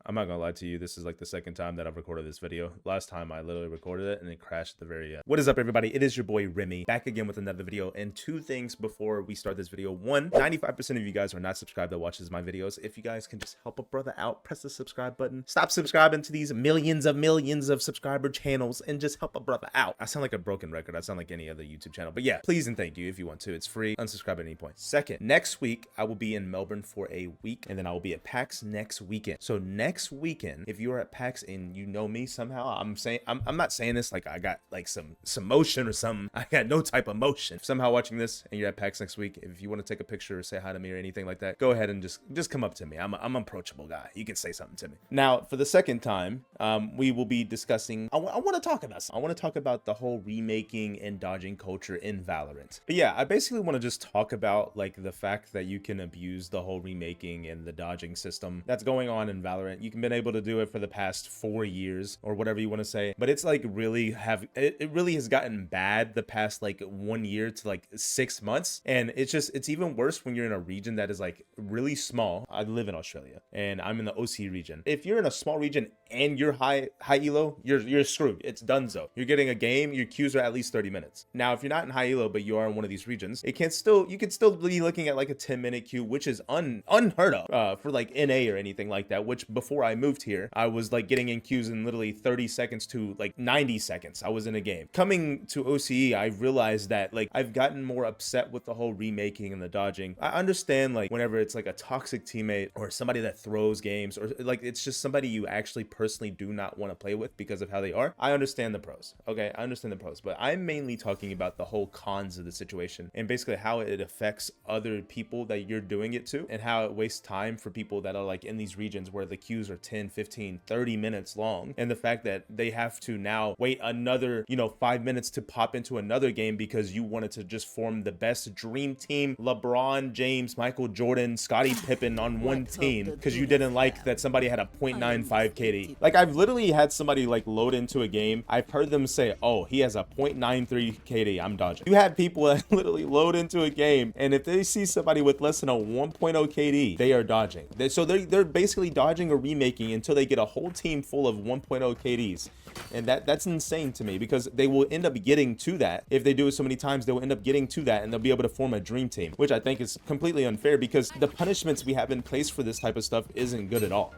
I'm not gonna lie to you, this is like the second time that I've recorded this video. Last time I literally recorded it and it crashed at the very end. What is up, everybody? It is your boy Remy, back again with another video. And two things before we start this video. One, 95% of you guys are not subscribed that watches my videos. If you guys can just help a brother out, press the subscribe button. Stop subscribing to these millions of subscriber channels and just help a brother out. I sound like a broken record. I sound like any other YouTube channel. But yeah, please and thank you if you want to. It's free. Unsubscribe at any point. Second, next week I will be in Melbourne for a week, and then I will be at PAX next weekend. So next weekend, if you are at PAX and you know me somehow, I'm not saying this like I got like some motion or something. I got no type of motion. If somehow watching this and you're at PAX next week, if you want to take a picture or say hi to me or anything like that, go ahead and just come up to me. I'm an approachable guy. You can say something to me. Now, for the second time, we will be discussing, I want to talk about something. I want to talk about the whole remaking and dodging culture in Valorant. But yeah, I basically want to just talk about like the fact that you can abuse the whole remaking and the dodging system that's going on in Valorant. You can been able to do it for the past 4 years or whatever you want to say, but it's like really it really has gotten bad the past like 1 year to like 6 months. And it's even worse when you're in a region that is like really small. I live in Australia and I'm in the OC region. If you're in a small region and you're high elo, you're screwed. It's donezo. You're getting a game, your queues are at least 30 minutes. Now, if you're not in high elo, but you are in one of these regions, you can still be looking at like a 10-minute queue, which is unheard of for like NA or anything like that, which before I moved here, I was like getting in queues in literally 30 seconds to like 90 seconds. I was in a game. Coming to OCE, I realized that like I've gotten more upset with the whole remaking and the dodging. I understand like whenever it's like a toxic teammate or somebody that throws games or like it's just somebody you actually personally do not want to play with because of how they are. I understand the pros. Okay, I understand the pros, but I'm mainly talking about the whole cons of the situation and basically how it affects other people that you're doing it to and how it wastes time for people that are like in these regions where the queues are 10, 15, 30 minutes long, and the fact that they have to now wait another 5 minutes to pop into another game because you wanted to just form the best dream team, LeBron James, Michael Jordan, Scottie Pippen on one team because you didn't like that somebody had a 0.95 KD. Like I've literally had somebody like load into a game. I've heard them say, oh, he has a 0.93 KD, I'm dodging. You have people that literally load into a game and if they see somebody with less than a 1.0 KD, they are dodging. So they're basically dodging or remaking until they get a whole team full of 1.0 KDs. And that's insane to me because they will end up getting to that. If they do it so many times, they will end up getting to that and they'll be able to form a dream team, which I think is completely unfair because the punishments we have in place for this type of stuff isn't good at all.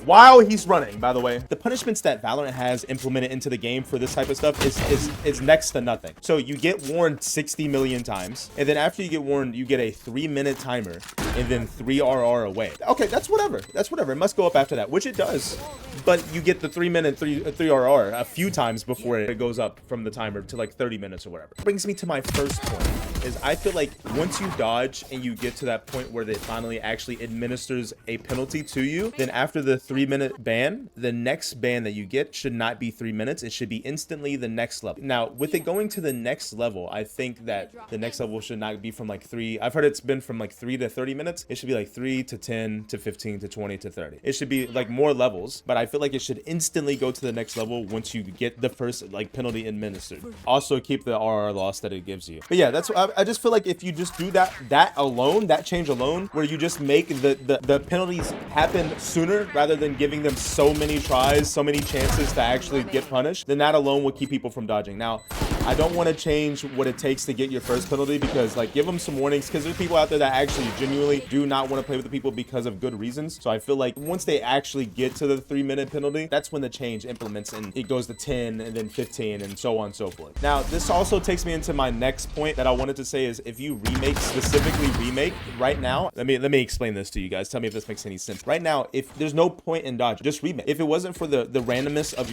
While he's running, by the way, the punishments that Valorant has implemented into the game for this type of stuff is next to nothing. So you get warned 60 million times, and then after you get warned, you get a 3-minute timer and then 3 RR away. Okay, that's whatever. That's whatever. It must go up after that, which it does. But you get the 3-minute 3 RR a few times before it goes up from the timer to like 30 minutes or whatever. Brings me to my first point. Is I feel like once you dodge and you get to that point where they finally actually administers a penalty to you, then after the 3-minute ban, the next ban that you get should not be 3 minutes. It should be instantly the next level. Now, with it going to the next level, I think that the next level should not be from like 3. I've heard it's been from like 3 to 30 minutes. It should be like 3 to 10 to 15 to 20 to 30. It should be like more levels, but I feel like it should instantly go to the next level once you get the first like penalty administered. Also keep the RR loss that it gives you. But yeah, that's what I just feel like if you just do that alone, that change alone, where you just make the penalties happen sooner rather than giving them so many tries, so many chances to actually get punished, then that alone will keep people from dodging. Now, I don't want to change what it takes to get your first penalty because like give them some warnings because there's people out there that actually genuinely do not want to play with the people because of good reasons. So I feel like once they actually get to the 3-minute penalty, that's when the change implements and it goes to 10 and then 15 and so on and so forth. Now, this also takes me into my next point that I wanted to say is if you remake, specifically remake right now, let me explain this to you guys. Tell me if this makes any sense. Right now, if there's no point in dodge, just remake. If it wasn't for the randomness of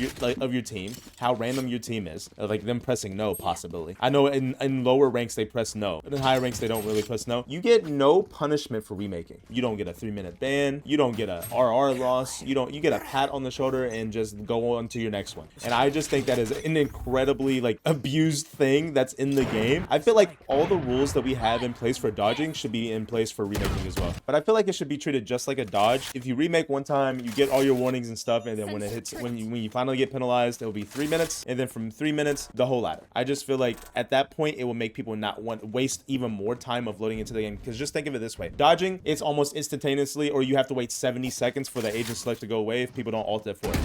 your team, how random your team is, like them pressing no possibility. I know in lower ranks they press no, but in higher ranks they don't really press no. You get no punishment for remaking. You don't get a 3-minute ban. You don't get a RR loss. You get a pat on the shoulder and just go on to your next one. And I just think that is an incredibly like abused thing that's in the game. I feel like all the rules that we have in place for dodging should be in place for remaking as well. But I feel like it should be treated just like a dodge. If you remake one time, you get all your warnings and stuff, and then when it hits, when you finally get penalized, it'll be 3 minutes, and then from 3 minutes, the whole ladder. I just feel like at that point, it will make people not waste even more time of loading into the game. Because just think of it this way. Dodging, it's almost instantaneously, or you have to wait 70 seconds for the agent select to go away if people don't alt it for it.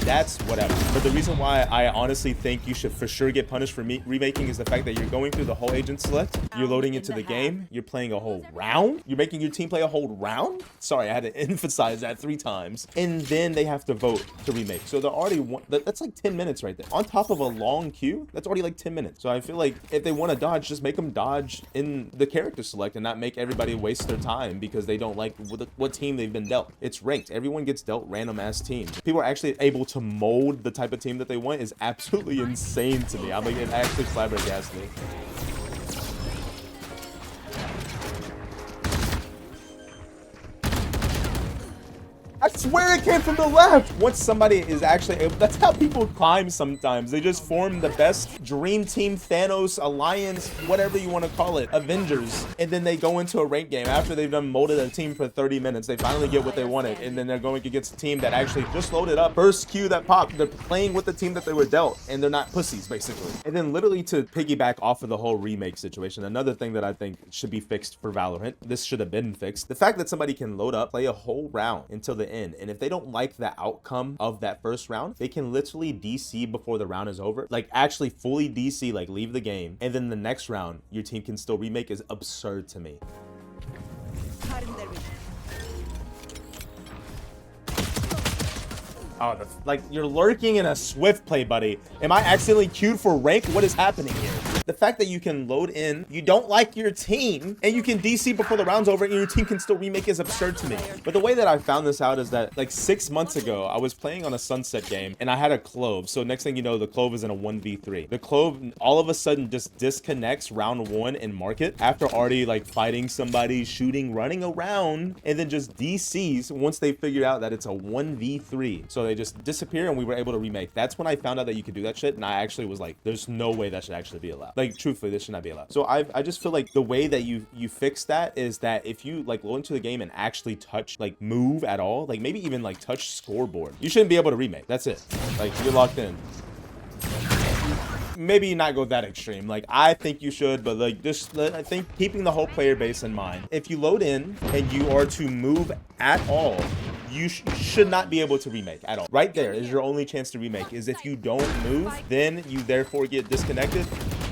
That's whatever. But the reason why I honestly think you should for sure get punished for remaking is the fact that you're going through the whole agent select, you're loading into the game, you're playing a whole round, you're making your team play a whole round. Sorry, I had to emphasize that 3 times. And then they have to vote to remake. So they're already that's like 10 minutes right there. On top of a long queue, that's already like 10 minutes. So I feel like if they want to dodge, just make them dodge in the character select and not make everybody waste their time because they don't like what team they've been dealt. It's ranked. Everyone gets dealt random ass teams. People are actually able to mold the type of team that they want is absolutely insane to me. I'm like, it actually flabbergasted me. I swear it came from the left. Once somebody is actually able, that's how people climb sometimes. They just form the best dream team, Thanos, Alliance, whatever you want to call it, Avengers. And then they go into a rank game after they've done molded a team for 30 minutes. They finally get what they wanted. And then they're going against a team that actually just loaded up. First queue that popped. They're playing with the team that they were dealt. And they're not pussies, basically. And then literally to piggyback off of the whole remake situation, another thing that I think should be fixed for Valorant, this should have been fixed. The fact that somebody can load up, play a whole round until the end, and if they don't like the outcome of that first round, they can literally DC before the round is over, like actually fully DC, like leave the game, and then the next round your team can still remake is absurd to me. Oh, like you're lurking in a swift play, buddy. Am I accidentally queued for rank? What is happening here? The fact that you can load in, you don't like your team, and you can DC before the round's over, and your team can still remake is absurd to me. But the way that I found this out is that like 6 months ago, I was playing on a Sunset game, and I had a Clove. So next thing you know, the Clove is in a 1v3. The Clove all of a sudden just disconnects round 1 in market after already like fighting somebody, shooting, running around, and then just DCs once they figure out that it's a 1v3. So they just disappear, and we were able to remake. That's when I found out that you could do that shit, and I actually was like, there's no way that should actually be allowed. Like, truthfully, this should not be allowed. So I just feel like the way that you fix that is that if you like go into the game and actually touch, like move at all, like maybe even like touch scoreboard, you shouldn't be able to remake. That's it. Like, you're locked in. Maybe not go that extreme. Like, I think you should, but like just I think keeping the whole player base in mind. If you load in and you are to move at all, you should not be able to remake at all. Right there is your only chance to remake, is if you don't move, then you therefore get disconnected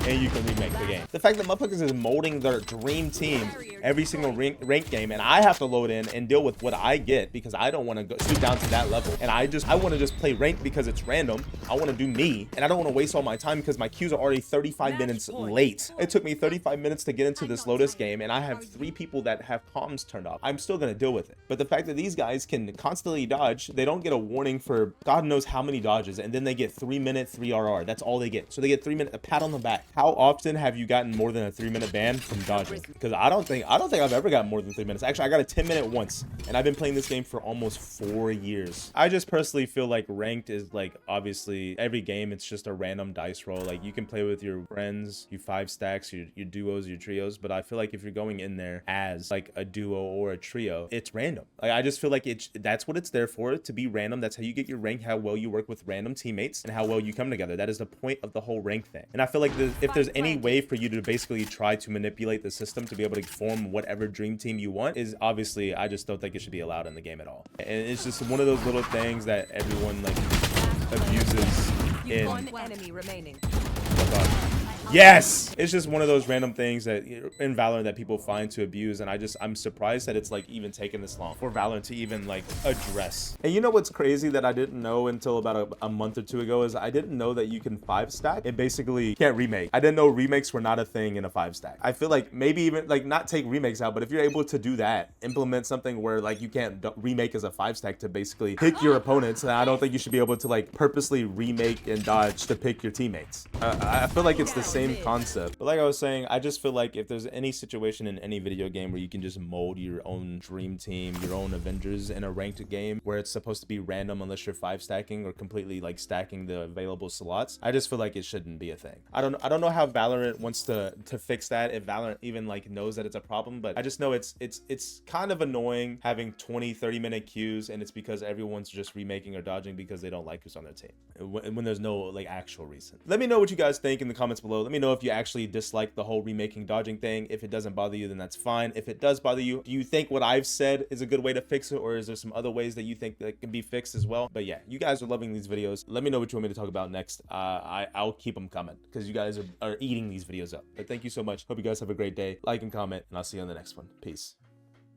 and you can remake the game. The fact that motherfuckers is molding their dream team every single rank game, and I have to load in and deal with what I get because I don't want to stoop down to that level, and I want to just play rank because it's random. I want to do me, and I don't want to waste all my time because my queues are already 35 minutes late. It took me 35 minutes to get into this Lotus game, and I have 3 people that have comms turned off. I'm still gonna deal with it. But the fact that these guys can constantly dodge, they don't get a warning for God knows how many dodges, and then they get 3-minute 3RR. That's all they get. So they get 3-minute a pat on the back. How often have you gotten more than a 3-minute ban from dodging? Because I don't think I've ever got more than 3 minutes. Actually, I got a 10-minute once, and I've been playing this game for almost 4 years. I just personally feel like ranked is like, obviously every game it's just a random dice roll. Like, you can play with your friends, you 5 stacks, your duos, your trios, but I feel like if you're going in there as like a duo or a trio, it's random. Like, I just feel like that's what it's there for, to be random. That's how you get your rank, how well you work with random teammates and how well you come together. That is the point of the whole rank thing. And I feel like if there's any way for you to basically try to manipulate the system to be able to form whatever dream team you want, is obviously, I just don't think it should be allowed in the game at all. And it's just one of those little things that everyone like abuses in. One enemy remaining. Yes, it's just one of those random things that in Valorant that people find to abuse, and I'm surprised that it's like even taken this long for Valorant to even like address. And you know what's crazy that I didn't know until about a month or 2 ago is I didn't know that you can 5-stack and basically can't remake. I didn't know remakes were not a thing in a 5-stack. I feel like maybe even like not take remakes out, but if you're able to do that, implement something where like you can't remake as a 5-stack to basically pick your opponents, and I don't think you should be able to like purposely remake and dodge to pick your teammates. I feel like it's the same same concept. But like I was saying, I just feel like if there's any situation in any video game where you can just mold your own dream team, your own Avengers in a ranked game where it's supposed to be random unless you're 5 stacking or completely like stacking the available slots, I just feel like it shouldn't be a thing. I don't know how Valorant wants to fix that, if Valorant even like knows that it's a problem, but I just know it's kind of annoying having 20-30 minute queues, and it's because everyone's just remaking or dodging because they don't like who's on their team when there's no like actual reason. Let me know what you guys think in the comments below. Let me know if you actually dislike the whole remaking dodging thing. If it doesn't bother you, then that's fine. If it does bother you, do you think what I've said is a good way to fix it, or is there some other ways that you think that can be fixed as well? But yeah, you guys are loving these videos. Let me know what you want me to talk about next. I'll keep them coming because you guys are eating these videos up. But thank you so much. Hope you guys have a great day. Like and comment, and I'll see you on the next one. Peace.